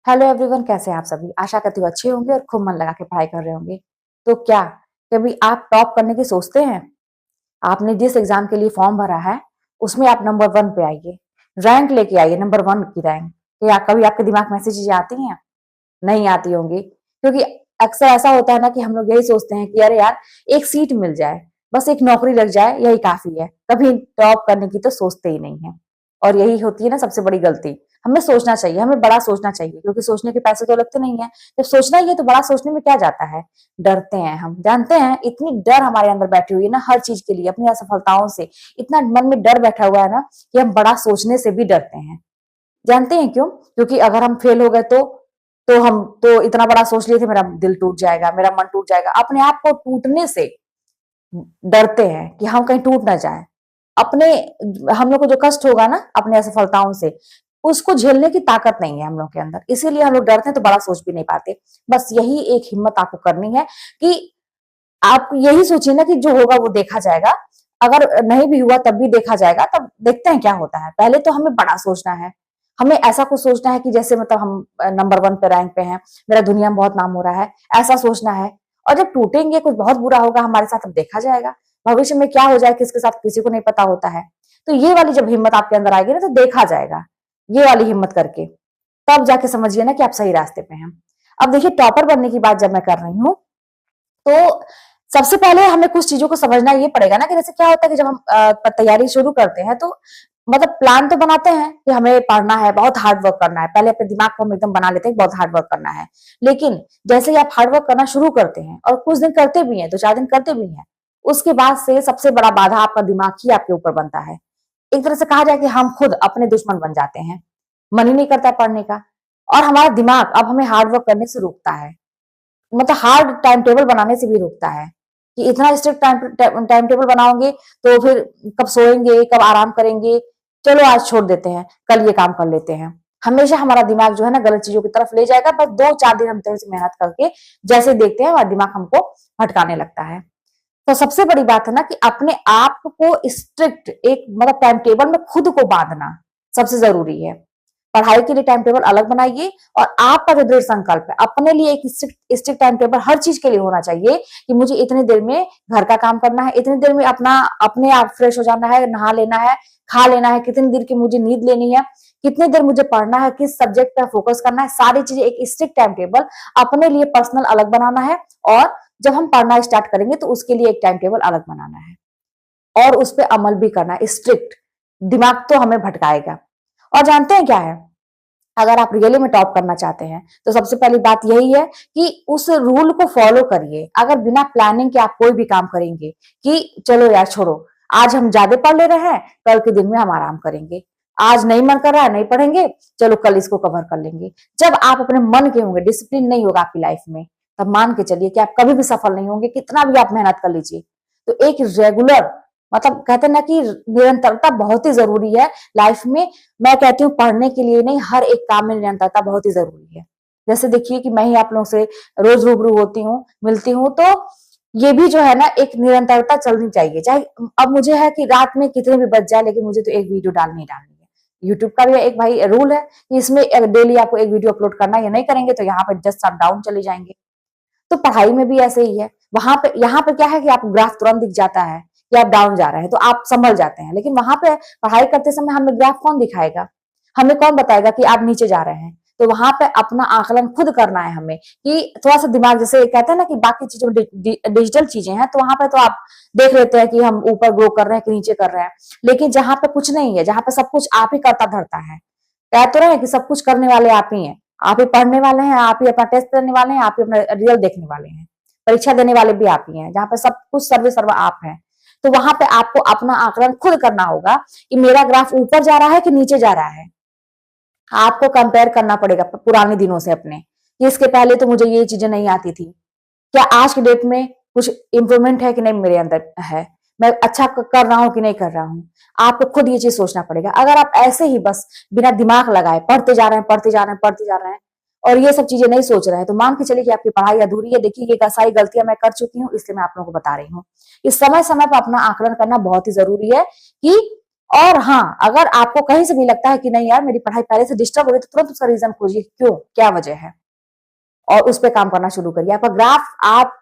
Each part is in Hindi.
हेलो एवरीवन, कैसे हैं आप सभी। आशा करती हूँ अच्छे होंगे और खूब मन लगा के पढ़ाई कर रहे होंगे। तो क्या कभी आप टॉप करने की सोचते हैं? आपने जिस एग्जाम के लिए फॉर्म भरा है उसमें आप नंबर वन पे आइए, रैंक लेके आइए, नंबर वन की रैंक। क्या कभी आपके दिमाग में ऐसी चीजें आती हैं? नहीं आती होंगी, क्योंकि अक्सर ऐसा होता है ना कि हम लोग यही सोचते हैं कि अरे यार, एक सीट मिल जाए, बस एक नौकरी लग जाए, यही काफी है। कभी टॉप करने की तो सोचते ही नहीं है। और यही होती है ना सबसे बड़ी गलती। हमें सोचना चाहिए, हमें बड़ा सोचना चाहिए, क्योंकि सोचने के पैसे तो लगते नहीं है। जब सोचना ही है तो बड़ा सोचने में क्या जाता है। डरते हैं, हम जानते हैं, इतनी डर हमारे अंदर बैठी हुई है ना हर चीज के लिए, अपनी असफलताओं से। इतना मन में डर बैठा हुआ है ना कि हम बड़ा सोचने से भी डरते हैं। जानते हैं क्यों? क्योंकि अगर हम फेल हो गए तो हम तो इतना बड़ा सोच लिए थे, मेरा दिल टूट जाएगा, मेरा मन टूट जाएगा। अपने आप को टूटने से डरते हैं कि हम कहीं टूट ना जाए। अपने हम लोग को जो कष्ट होगा ना अपने असफलताओं से, उसको झेलने की ताकत नहीं है हम लोग के अंदर, इसीलिए हम लोग डरते हैं, तो बड़ा सोच भी नहीं पाते। बस यही एक हिम्मत आपको करनी है कि आप यही सोचिए ना कि जो होगा वो देखा जाएगा। अगर नहीं भी हुआ तब भी देखा जाएगा, तब देखते हैं क्या होता है। पहले तो हमें बड़ा सोचना है। हमें ऐसा कुछ सोचना है कि जैसे मतलब हम नंबर वन पे रैंक पे हैं, मेरा दुनिया में बहुत नाम हो रहा है, ऐसा सोचना है। और जब टूटेंगे, कुछ बहुत बुरा होगा हमारे साथ, तब देखा जाएगा। भविष्य में क्या हो जाए किसके साथ, किसी को नहीं पता होता है। तो ये वाली जब हिम्मत आपके अंदर आएगी ना, तो देखा जाएगा। ये वाली हिम्मत करके तब जाके समझिए ना कि आप सही रास्ते पे हैं। अब देखिए, टॉपर बनने की बात जब मैं कर रही हूँ, तो सबसे पहले हमें कुछ चीजों को समझना ये पड़ेगा ना कि जैसे क्या होता है कि जब हम तैयारी शुरू करते हैं, तो मतलब प्लान तो बनाते हैं कि हमें पढ़ना है, बहुत हार्ड वर्क करना है। पहले अपने दिमाग को हम एकदम बना लेते हैं कि बहुत हार्ड वर्क करना है। लेकिन जैसे ही आप हार्ड वर्क करना शुरू करते हैं, और कुछ दिन करते भी हैं, 2-4 दिन करते भी हैं, उसके बाद से सबसे बड़ा बाधा आपका दिमाग ही आपके ऊपर बनता है। एक तरह से कहा जाए कि हम खुद अपने दुश्मन बन जाते हैं। मन ही नहीं करता पढ़ने का। और हमारा दिमाग अब हमें हार्ड वर्क करने से रोकता है, मतलब हार्ड टाइम टेबल बनाने से भी रोकता है कि इतना स्ट्रिक्ट टाइम टेबल बनाओगे तो फिर कब सोएंगे, कब आराम करेंगे, चलो आज छोड़ देते हैं, कल ये काम कर लेते हैं। हमेशा हमारा दिमाग जो है ना गलत चीजों की तरफ ले जाएगा। बस 2-4 दिन हम तरह से मेहनत करके जैसे देखते हैं, हमारा दिमाग हमको भटकाने लगता है। तो सबसे बड़ी बात है ना कि अपने आप को स्ट्रिक्ट एक मतलब टाइम टेबल में खुद को बांधना सबसे जरूरी है। पढ़ाई के लिए टाइम टेबल अलग बनाइए, और आपका जो दृढ़ संकल्प है, अपने लिए एक स्ट्रिक्ट टाइम टेबल हर चीज के लिए होना चाहिए कि मुझे इतनी देर में घर का काम करना है, इतनी देर में अपना अपने आप फ्रेश हो जाना है, नहा लेना है, खा लेना है, कितनी देर की मुझे नींद लेनी है, कितनी देर मुझे पढ़ना है, किस सब्जेक्ट पर फोकस करना है, सारी चीजें एक स्ट्रिक्ट टाइम टेबल अपने लिए पर्सनल अलग बनाना है। और जब हम पढ़ना स्टार्ट करेंगे तो उसके लिए एक टाइम टेबल अलग बनाना है, और उस पर अमल भी करना है स्ट्रिक्ट। दिमाग तो हमें भटकाएगा। और जानते हैं क्या है, अगर आप रियली में टॉप करना चाहते हैं तो सबसे पहली बात यही है कि उस रूल को फॉलो करिए। अगर बिना प्लानिंग के आप कोई भी काम करेंगे कि चलो यार छोड़ो, आज हम ज्यादा पढ़ ले रहे हैं, कल के दिन में हम आराम करेंगे, आज नहीं मन कर रहा है, नहीं पढ़ेंगे, चलो कल इसको कवर कर लेंगे। जब आप अपने मन के होंगे, डिसिप्लिन नहीं होगा आपकी लाइफ में, तब मान के चलिए कि आप कभी भी सफल नहीं होंगे, कितना भी आप मेहनत कर लीजिए। तो एक रेगुलर, मतलब कहते हैं ना कि निरंतरता बहुत ही जरूरी है लाइफ में। मैं कहती हूँ पढ़ने के लिए नहीं, हर एक काम में निरंतरता बहुत ही जरूरी है। जैसे देखिए कि मैं ही आप लोगों से रोज रूबरू होती हूँ, मिलती हूँ, तो ये भी जो है ना एक निरंतरता चलनी चाहिए। चाहे अब मुझे है कि रात में कितने भी बज जाए, लेकिन मुझे तो एक वीडियो डालनी है। यूट्यूब का भी एक भाई रूल है कि इसमें डेली आपको एक वीडियो अपलोड करना है, या नहीं करेंगे तो यहाँ पर जस्ट आप डाउन चले जाएंगे। तो पढ़ाई में भी ऐसे ही है। वहां पे यहाँ पे क्या है कि आपको ग्राफ तुरंत दिख जाता है कि आप डाउन जा रहे हैं, तो आप संभल जाते हैं। लेकिन वहां पे पढ़ाई करते समय हमें ग्राफ कौन दिखाएगा, हमें कौन बताएगा कि आप नीचे जा रहे हैं। तो वहां पे अपना आकलन खुद करना है हमें, कि थोड़ा सा दिमाग, जैसे कहते हैं ना कि बाकी चीजों डिजिटल चीजें हैं, तो वहां पे तो आप देख लेते हैं कि हम ऊपर ग्रो कर रहे हैं कि नीचे कर रहे हैं। लेकिन जहां पे कुछ नहीं है, जहां पे सब कुछ आप ही करता धरता है, कह तो रहे हैं कि सब कुछ करने वाले आप ही हैं, आप ही पढ़ने वाले हैं, आप ही अपना टेस्ट देने वाले हैं, आप ही अपना रिजल्ट देखने वाले हैं, परीक्षा देने वाले भी आप ही हैं, जहां पे सब कुछ सर्वे सर्वा आप हैं। तो वहां पे आपको अपना आकलन खुद करना होगा कि मेरा ग्राफ ऊपर जा रहा है कि नीचे जा रहा है। आपको कंपेयर करना पड़ेगा पुराने दिनों से अपने, कि इसके पहले तो मुझे ये चीजें नहीं आती थी, क्या आज की डेट में कुछ इंप्रूवमेंट है कि नहीं मेरे अंदर है, मैं अच्छा कर रहा हूं कि नहीं कर रहा हूं। आपको खुद ये चीज सोचना पड़ेगा। अगर आप ऐसे ही बस बिना दिमाग लगाए पढ़ते जा रहे हैं, पढ़ते जा रहे हैं, पढ़ते जा रहे हैं, और ये सब चीजें नहीं सोच रहे हैं, तो मान के चलिए कि आपकी पढ़ाई अधूरी है। देखिए, ये सारी गलतियां मैं कर चुकी हूँ, इसलिए मैं आप लोगों को बता रही हूँ। इस समय समय पर अपना आकलन करना बहुत ही जरूरी है कि और हाँ, अगर आपको कहीं से भी लगता है कि नहीं यार मेरी पढ़ाई पहले से डिस्टर्ब हो रही है, तो तुरंत उसका रीजन खोजिए, क्यों, क्या वजह है, और उस पर काम करना शुरू करिए। आपका ग्राफ, आप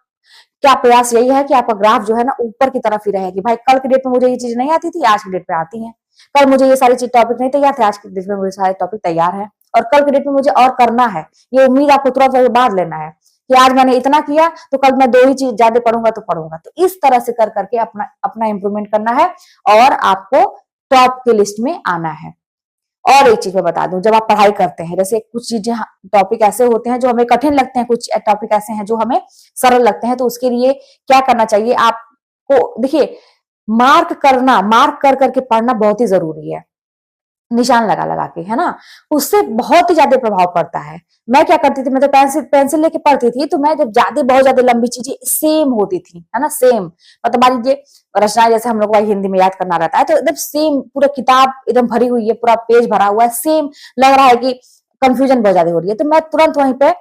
क्या प्रयास यही है कि आपका ग्राफ जो है ना ऊपर की तरफ ही रहे कि भाई कल के डेट में मुझे ये चीज नहीं आती थी, आज की डेट पे आती है। कल मुझे ये सारी चीज टॉपिक नहीं तैयार थे, आज की डेट में मुझे सारे टॉपिक तैयार है, और कल के डेट में मुझे और करना है। ये उम्मीद आपको तुरंत बांध लेना है कि आज मैंने इतना किया तो कल मैं 2 ही चीज ज्यादा पढ़ूंगा तो पढ़ूंगा। तो इस तरह से कर करके अपना अपना इंप्रूवमेंट करना है और आपको टॉप की लिस्ट में आना है। और एक चीज मैं बता दूं, जब आप पढ़ाई करते हैं, जैसे कुछ चीजें, टॉपिक ऐसे होते हैं जो हमें कठिन लगते हैं, कुछ टॉपिक ऐसे हैं जो हमें सरल लगते हैं, तो उसके लिए क्या करना चाहिए आपको, देखिए मार्क कर करके पढ़ना बहुत ही जरूरी है, निशान लगा लगा के, है ना, उससे बहुत ही ज्यादा प्रभाव पड़ता है। मैं क्या करती थी, मैं तो पेंसिल पेंसिल लेके पढ़ती थी, तो मैं जब ज्यादा बहुत ज्यादा लंबी चीजें सेम होती थी, है ना, सेम, मतलब मान लीजिए रचना जैसे हम लोग को हिंदी में याद करना रहता है, तो एकदम सेम पूरा किताब एकदम भरी हुई है, पूरा पेज भरा हुआ है, सेम लग रहा है कि कंफ्यूजन बहुत ज्यादा हो रही है, तो मैं तुरंत वहीं पे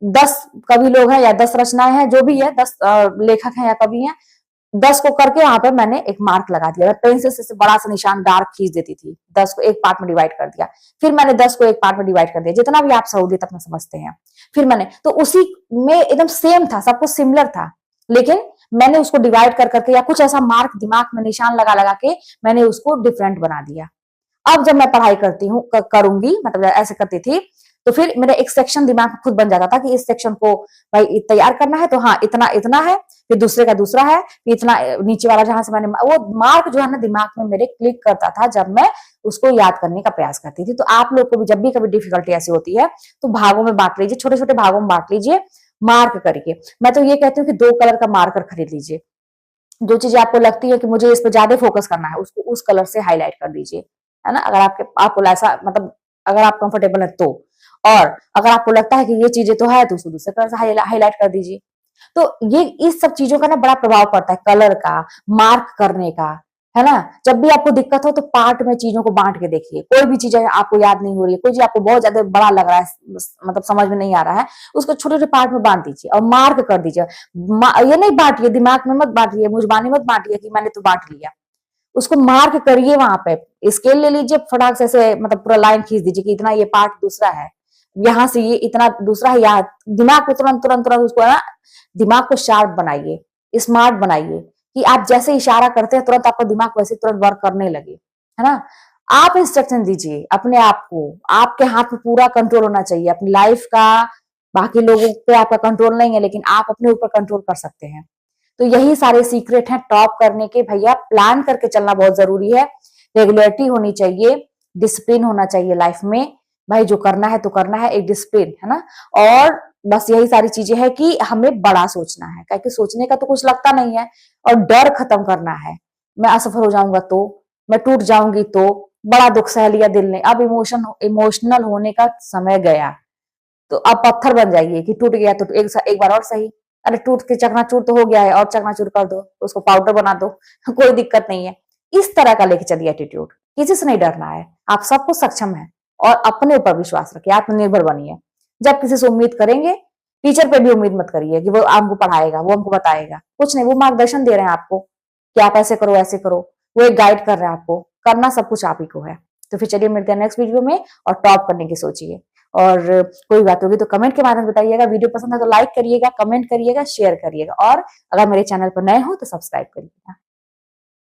10 कवि लोग हैं या 10 रचनाएं हैं, जो भी है, 10 लेखक हैं या कवि हैं, 10 को करके यहाँ पे मैंने एक मार्क लगा दिया। मैं पेंसिल से बड़ा सा निशान डार्क खींच देती थी, 10 को एक पार्ट में डिवाइड कर दिया, फिर मैंने 10 को एक पार्ट में डिवाइड कर दिया, जितना भी आप सहूलियत अपना समझते हैं, फिर मैंने तो उसी में एकदम सेम था, सब कुछ सिमिलर था, लेकिन मैंने उसको डिवाइड कर करके या कुछ ऐसा मार्क दिमाग में निशान लगा लगा के मैंने उसको डिफरेंट बना दिया। अब जब मैं पढ़ाई करती हूँ, करूंगी, मतलब ऐसे करती थी, तो फिर मेरा एक सेक्शन दिमाग में खुद बन जाता था कि इस सेक्शन को भाई तैयार करना है, तो हाँ इतना इतना है, फिर दूसरे का दूसरा है, फिर इतना नीचे वाला, जहां से मैंने वो मार्क जो है ना दिमाग में मेरे क्लिक करता था जब मैं उसको याद करने का प्रयास करती थी। तो आप लोग को भी जब भी कभी डिफिकल्टी ऐसी होती है तो भागों में बांट लीजिए, छोटे छोटे भागों में बांट लीजिए, मार्क करके। मैं तो ये कहती हूँ कि 2 कलर का मार्कर खरीद लीजिए, जो चीजें आपको लगती है कि मुझे इस पर ज्यादा फोकस करना है, उसको उस कलर से हाईलाइट कर दीजिए, है ना, अगर आपको ऐसा, मतलब अगर आप कंफर्टेबल है तो। और अगर आपको लगता है कि ये चीजें तो है, तो उसको दूसरे कलर से हाईलाइट कर दीजिए। तो ये इस सब चीजों का ना बड़ा प्रभाव पड़ता है, कलर का, मार्क करने का, है ना। जब भी आपको दिक्कत हो तो पार्ट में चीजों को बांट के देखिए, कोई भी चीज आपको याद नहीं हो रही है, कोई चीज आपको बहुत ज्यादा बड़ा लग रहा है, मतलब समझ में नहीं आ रहा है, उसको छोटे छोटे पार्ट में बांट दीजिए और मार्क कर दीजिए। ये नहीं बांटिए, दिमाग में मत बांटिए, मुजबानी मत बांटिए कि मैंने तो बांट लिया, उसको मार्क करिए, वहां पे स्केल ले लीजिए, फटाक से ऐसे मतलब पूरा लाइन खींच दीजिए कि इतना ये पार्ट दूसरा है, यहाँ से ये इतना दूसरा है, यहाँ दिमाग को तुरंत तुरंत तुरंत उसको है ना, दिमाग को शार्प बनाइए, स्मार्ट बनाइए, कि आप जैसे इशारा करते हैं तुरंत आपका दिमाग वैसे तुरंत वर्क करने लगे, है ना। आप इंस्ट्रक्शन दीजिए अपने आप को, आपके हाथ में पूरा कंट्रोल होना चाहिए अपनी लाइफ का, बाकी लोगों पे आपका कंट्रोल नहीं है, लेकिन आप अपने ऊपर कंट्रोल कर सकते हैं। तो यही सारे सीक्रेट हैं टॉप करने के भैया। प्लान करके चलना बहुत जरूरी है, रेगुलरिटी होनी चाहिए, डिसिप्लिन होना चाहिए लाइफ में, भाई जो करना है तो करना है, एक डिसिप्लिन, है ना। और बस यही सारी चीजें हैं कि हमें बड़ा सोचना है, क्योंकि सोचने का तो कुछ लगता नहीं है, और डर खत्म करना है। मैं असफल हो जाऊंगा तो, मैं टूट जाऊंगी तो, बड़ा दुख सह लिया दिल ने, अब इमोशनल होने का समय गया। तो अब पत्थर बन जाइए कि टूट गया तो एक बार और सही, अरे टूट के चकनाचूर तो हो गया है, और चकनाचूर कर दो, उसको पाउडर बना दो कोई दिक्कत नहीं है। इस तरह का लेके चलिए एटीट्यूड, किसी से नहीं डरना है, आप सब कुछ सक्षम है, और अपने ऊपर विश्वास रखिए, आत्मनिर्भर बनिए। जब किसी से उम्मीद करेंगे, टीचर पे भी उम्मीद मत करिए कि वो आपको पढ़ाएगा, वो हमको बताएगा, कुछ नहीं, वो मार्गदर्शन दे रहे हैं आपको कि आप ऐसे करो ऐसे करो, वो एक गाइड कर रहे हैं आपको, करना सब कुछ आप ही को है। तो फिर चलिए मिलते हैं नेक्स्ट वीडियो में, और टॉप करने की सोचिए। और कोई बात होगी तो कमेंट के माध्यम से बताइएगा, वीडियो पसंद है तो लाइक करिएगा, कमेंट करिएगा, शेयर करिएगा, और अगर मेरे चैनल पर नए हो तो सब्सक्राइब करिएगा।